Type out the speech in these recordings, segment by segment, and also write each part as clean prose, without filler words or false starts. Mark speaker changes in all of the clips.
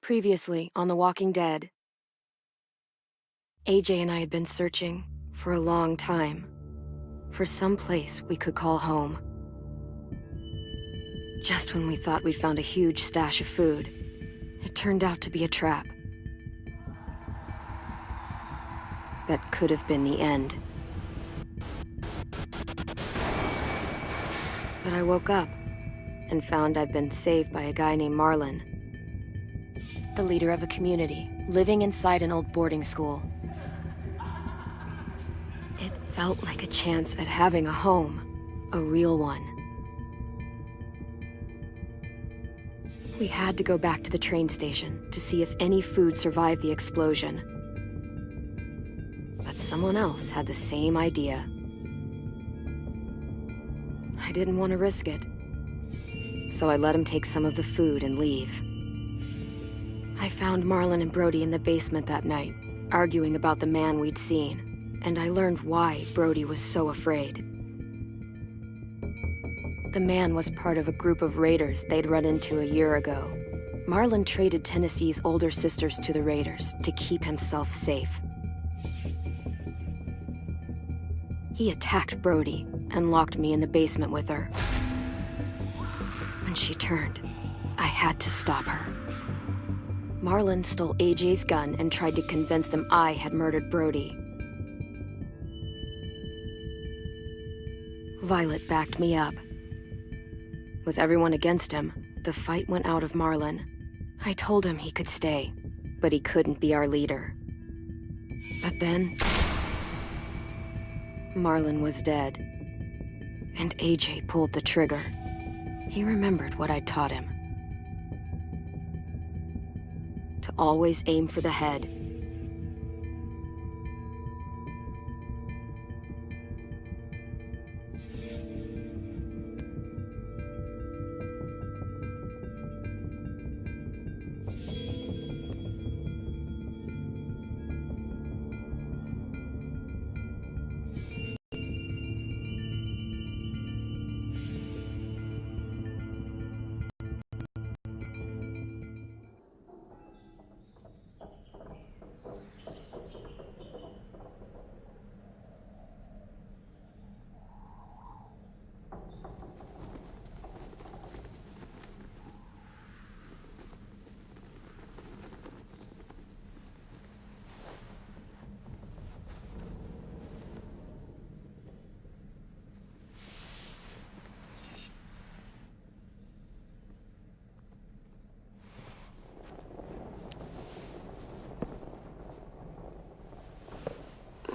Speaker 1: Previously on The Walking Dead, AJ and I had been searching for a long time for some place we could call home. Just when we thought we'd found a huge stash of food, it turned out to be a trap. That could have been the end. But I woke up and found I'd been saved by a guy named Marlon, the leader of a community living inside an old boarding school. It felt like a chance at having a home, a real one. We had to go back to the train station to see if any food survived the explosion. But someone else had the same idea. I didn't want to risk it, so I let him take some of the food and leave. I found Marlon and Brody in the basement that night, arguing about the man we'd seen, and I learned why Brody was so afraid. The man was part of a group of raiders they'd run into a year ago. Marlon traded Tennessee's older sisters to the raiders to keep himself safe. He attacked Brody and locked me in the basement with her. When she turned, I had to stop her. Marlon stole AJ's gun and tried to convince them I had murdered Brody. Violet backed me up. With everyone against him, the fight went out of Marlon. I told him he could stay, but he couldn't be our leader. But then, Marlon was dead, and AJ pulled the trigger. He remembered what I'd taught him. To always aim for the head.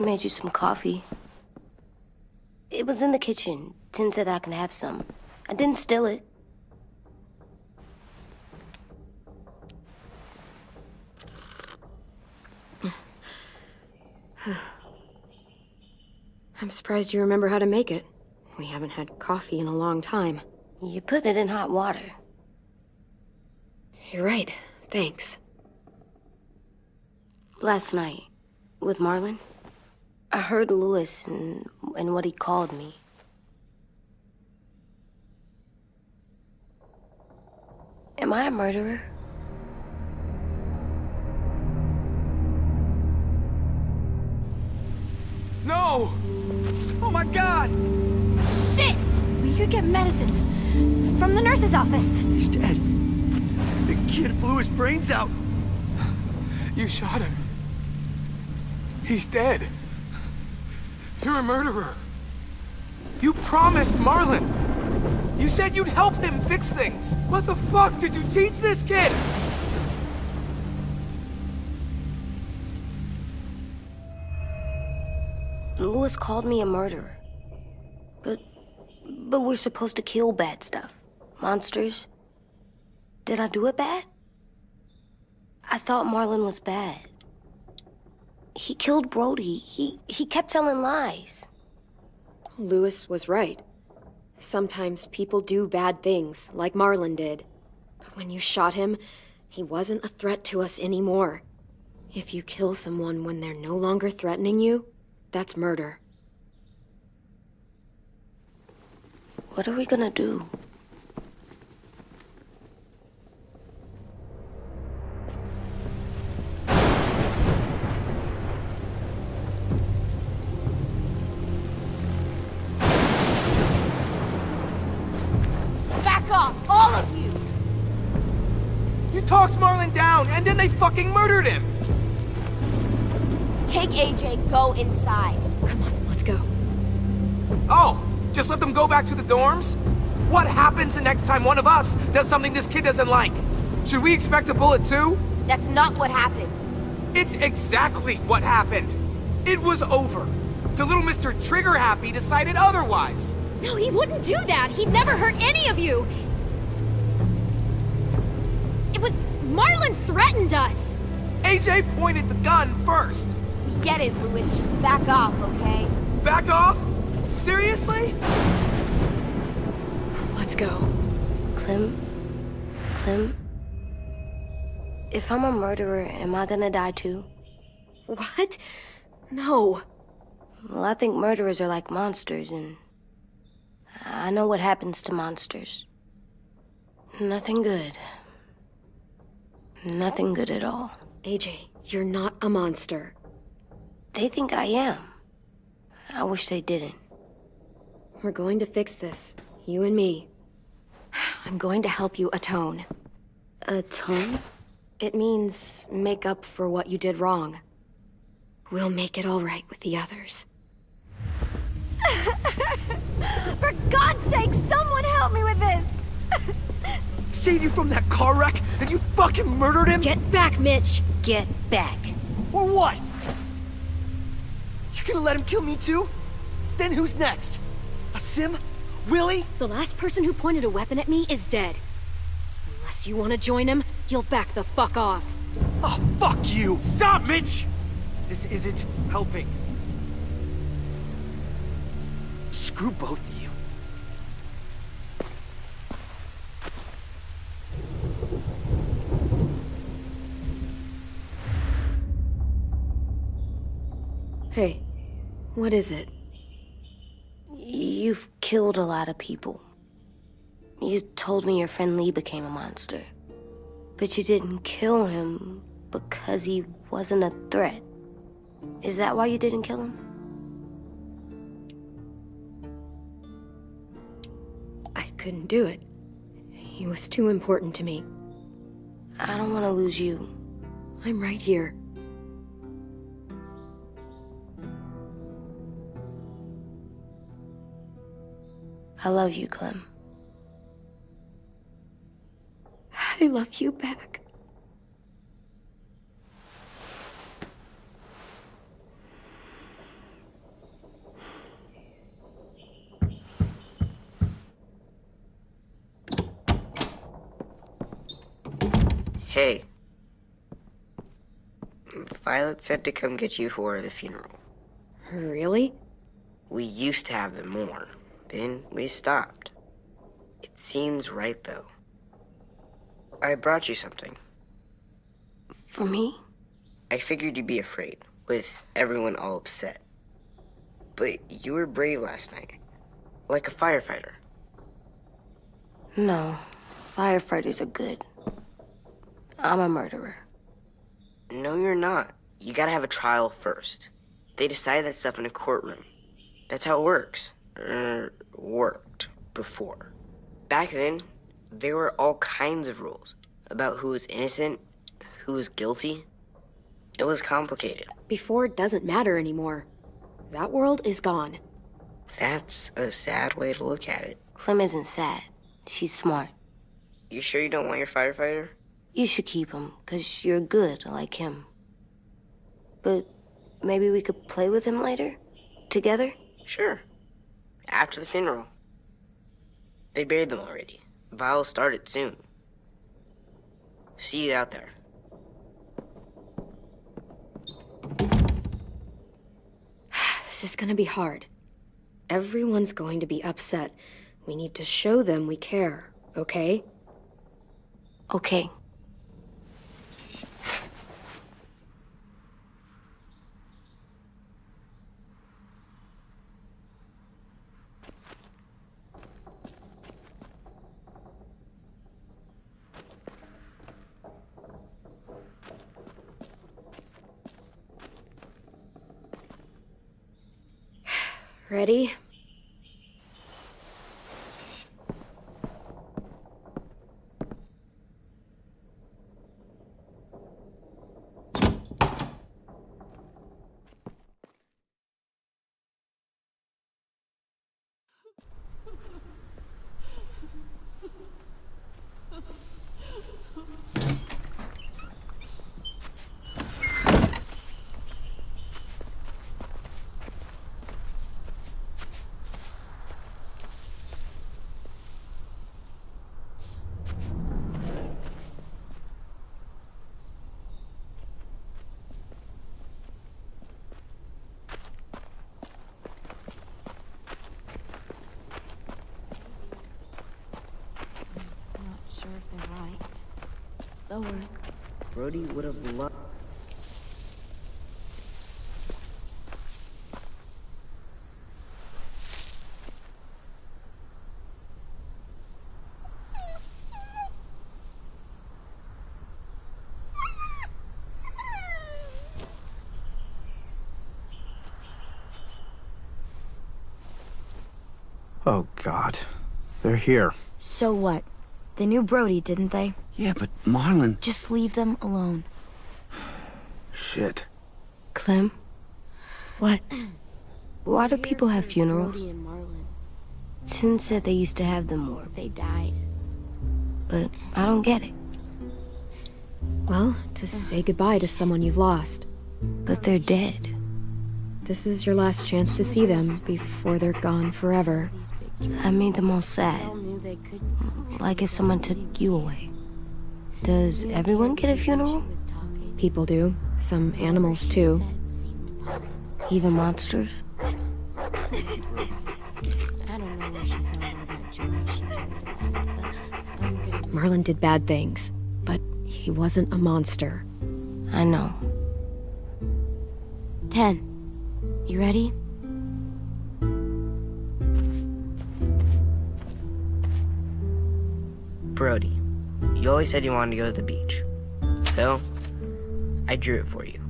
Speaker 2: Made you some coffee. It was in the kitchen. Tin said that I can have some. I didn't steal it.
Speaker 1: I'm surprised you remember how to make it. We haven't had coffee in a long time.
Speaker 2: You put it in hot water.
Speaker 1: You're right. Thanks.
Speaker 2: Last night, with Marlon, I heard Lewis and what he called me. Am I a murderer?
Speaker 3: No! Oh my God!
Speaker 4: Shit! We could get medicine from the nurse's office.
Speaker 3: He's dead. The kid blew his brains out. You shot him. He's dead. You're a murderer. You promised Marlon. You said you'd help him fix things. What the fuck did you teach this kid?
Speaker 2: Lewis called me a murderer. But we're supposed to kill bad stuff. Monsters. Did I do it bad? I thought Marlon was bad. He killed Brody. He kept telling lies.
Speaker 1: Lewis was right. Sometimes people do bad things, like Marlon did. But when you shot him, he wasn't a threat to us anymore. If you kill someone when they're no longer threatening you, that's murder.
Speaker 2: What are we gonna do?
Speaker 3: talks Marlon down, and then they fucking murdered him!
Speaker 4: Take AJ, go inside.
Speaker 1: Come on, let's go.
Speaker 3: Oh, just let them go back to the dorms? What happens the next time one of us does something this kid doesn't like? Should we expect a bullet too?
Speaker 4: That's not what happened.
Speaker 3: It's exactly what happened. It was over. The little Mr. Trigger Happy decided otherwise.
Speaker 4: No, he wouldn't do that. He'd never hurt any of you. It was Marlon threatened us.
Speaker 3: AJ pointed the gun first.
Speaker 4: We get it, Louis. Just back off, okay?
Speaker 3: Back off? Seriously?
Speaker 1: Let's go.
Speaker 2: Clem? If I'm a murderer, am I gonna die too?
Speaker 1: What? No.
Speaker 2: Well, I think murderers are like monsters, and I know what happens to monsters. Nothing good. Nothing good at all.
Speaker 1: AJ, you're not a monster.
Speaker 2: They think I am. I wish they didn't.
Speaker 1: We're going to fix this. You and me. I'm going to help you atone.
Speaker 2: Atone?
Speaker 1: It means make up for what you did wrong. We'll make it all right with the others.
Speaker 4: For God's sake, someone help me with this!
Speaker 3: Saved you from that car wreck, and you fucking murdered him?
Speaker 1: Get back, Mitch!
Speaker 2: Get back.
Speaker 3: Or what? You gonna let him kill me too? Then who's next? A Sim? Willie?
Speaker 1: The last person who pointed a weapon at me is dead. Unless you want to join him, you'll back the fuck off.
Speaker 3: Oh, fuck you! Stop, Mitch! This isn't helping. Screw both of you.
Speaker 1: Hey, what is it?
Speaker 2: You've killed a lot of people. You told me your friend Lee became a monster. But you didn't kill him because he wasn't a threat. Is that why you didn't kill him?
Speaker 1: I couldn't do it. He was too important to me.
Speaker 2: I don't want to lose you.
Speaker 1: I'm right here.
Speaker 2: I love you, Clem.
Speaker 1: I love you back.
Speaker 5: Hey. Violet said to come get you for the funeral.
Speaker 1: Really?
Speaker 5: We used to have them more. Then we stopped. It seems right, though. I brought you something.
Speaker 2: For me?
Speaker 5: I figured you'd be afraid, with everyone all upset. But you were brave last night. Like a firefighter.
Speaker 2: No. Firefighters are good. I'm a murderer.
Speaker 5: No, you're not. You gotta have a trial first. They decide that stuff in a courtroom. That's how it works. Worked before. Back then, there were all kinds of rules about who was innocent, who was guilty. It was complicated.
Speaker 1: Before doesn't matter anymore. That world is gone.
Speaker 5: That's a sad way to look at it.
Speaker 2: Clem isn't sad. She's smart.
Speaker 5: You sure you don't want your firefighter?
Speaker 2: You should keep him, 'cause you're good like him. But maybe we could play with him later? Together?
Speaker 5: Sure. After the funeral. They buried them already. Vile'll start it soon. See you out there.
Speaker 1: This is gonna be hard. Everyone's going to be upset. We need to show them we care, okay?
Speaker 2: Okay.
Speaker 1: Ready?
Speaker 2: That'll work.
Speaker 5: Brody would have loved.
Speaker 3: Oh, God. They're here.
Speaker 4: So what? They knew Brody, didn't they?
Speaker 6: Yeah, but Marlon...
Speaker 4: Just leave them alone.
Speaker 3: Shit.
Speaker 2: Clem?
Speaker 1: What?
Speaker 2: Why do people have funerals?
Speaker 1: Brody and Marlon.
Speaker 2: Tin said they used to have them more,
Speaker 1: They died.
Speaker 2: but I don't get it.
Speaker 1: Well, to say goodbye to someone you've lost.
Speaker 2: But they're dead.
Speaker 1: This is your last chance to see them before they're gone forever.
Speaker 2: I made them all sad. Like if someone took you away. Does everyone get a funeral?
Speaker 1: People do. Some animals, too.
Speaker 2: Even monsters?
Speaker 1: Marlon did bad things, but he wasn't a monster.
Speaker 2: I know.
Speaker 4: 10. You ready?
Speaker 5: Brody, you always said you wanted to go to the beach. So, I drew it for you.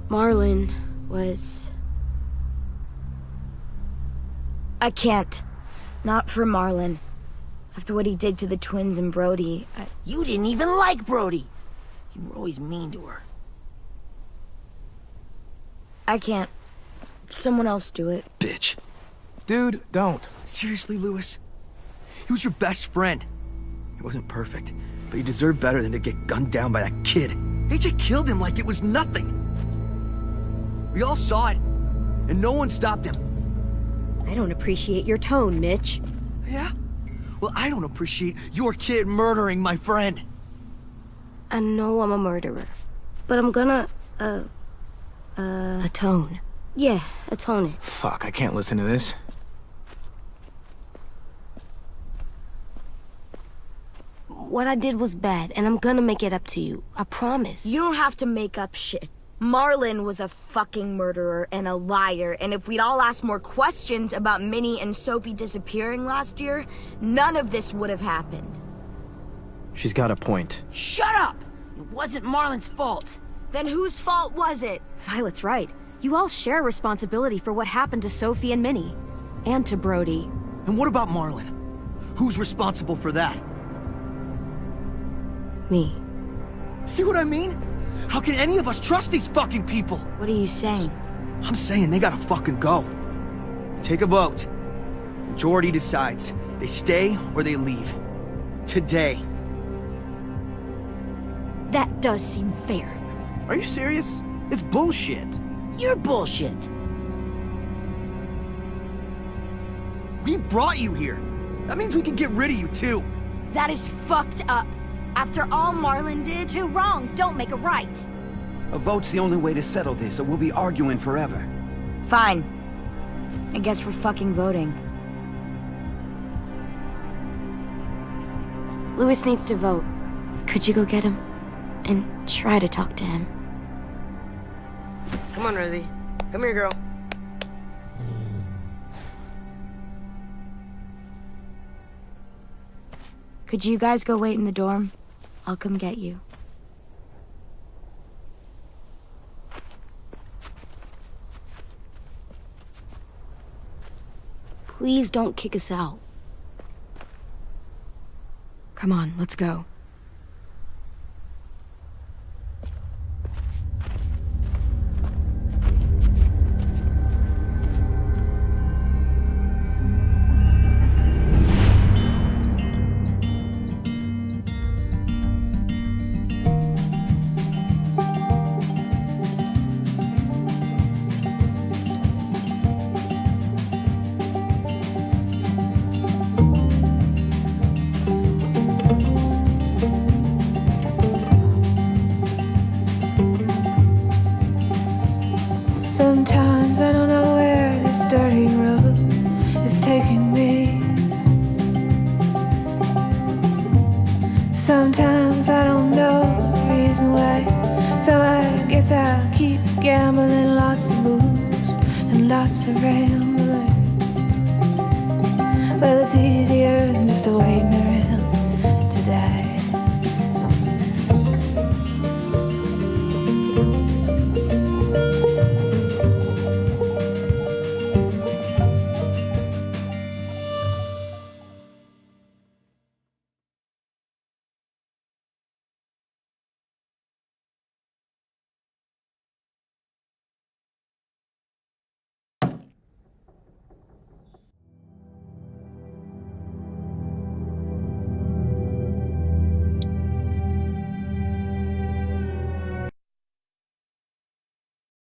Speaker 4: Marlon was... I can't. Not for Marlon. After what he did to the twins and Brody,
Speaker 7: You didn't even like Brody. You were always mean to her.
Speaker 4: I can't. Someone else do it.
Speaker 6: Bitch.
Speaker 3: Dude, don't.
Speaker 8: Seriously, Lewis? He was your best friend. He wasn't perfect, but he deserved better than to get gunned down by that kid. AJ killed him like it was nothing. We all saw it, and no one stopped him.
Speaker 1: I don't appreciate your tone, Mitch.
Speaker 8: Yeah? Well, I don't appreciate your kid murdering my friend.
Speaker 2: I know I'm a murderer. But I'm gonna,
Speaker 1: Atone.
Speaker 2: yeah, atone it.
Speaker 3: Fuck, I can't listen to this.
Speaker 2: What I did was bad, and I'm gonna make it up to you. I promise.
Speaker 4: You don't have to make up shit. Marlon was a fucking murderer and a liar, and if we'd all asked more questions about Minnie and Sophie disappearing last year, none of this would have happened.
Speaker 6: She's got a point.
Speaker 7: Shut up! It wasn't Marlon's fault.
Speaker 4: Then whose fault was it?
Speaker 1: Violet's right. You all share responsibility for what happened to Sophie and Minnie. And to Brody.
Speaker 8: And what about Marlon? Who's responsible for that?
Speaker 2: Me.
Speaker 8: See what I mean? How can any of us trust these fucking people?
Speaker 4: What are you saying?
Speaker 8: I'm saying they gotta fucking go. Take a vote. Majority decides. They stay or they leave. Today.
Speaker 4: That does seem fair.
Speaker 8: Are you serious? It's bullshit.
Speaker 7: You're bullshit.
Speaker 8: We brought you here. That means we can get rid of you too.
Speaker 4: That is fucked up. After all Marlon did,
Speaker 9: Two wrongs don't make a right.
Speaker 6: A vote's the only way to settle this, or we'll be arguing forever.
Speaker 4: fine. I guess we're fucking voting. Lewis needs to vote. Could you go get him? And try to talk to him.
Speaker 5: Come on, Rosie. Come here, girl.
Speaker 4: Could you guys go wait in the dorm? I'll come get you.
Speaker 2: Please don't kick us out.
Speaker 1: Come on, let's go.
Speaker 10: Sometimes I don't know where this dirty road is taking me. Sometimes I don't know the reason why, so I guess I'll keep gambling. Lots of moves and lots of rambling. Well, it's easier than just a waiting around.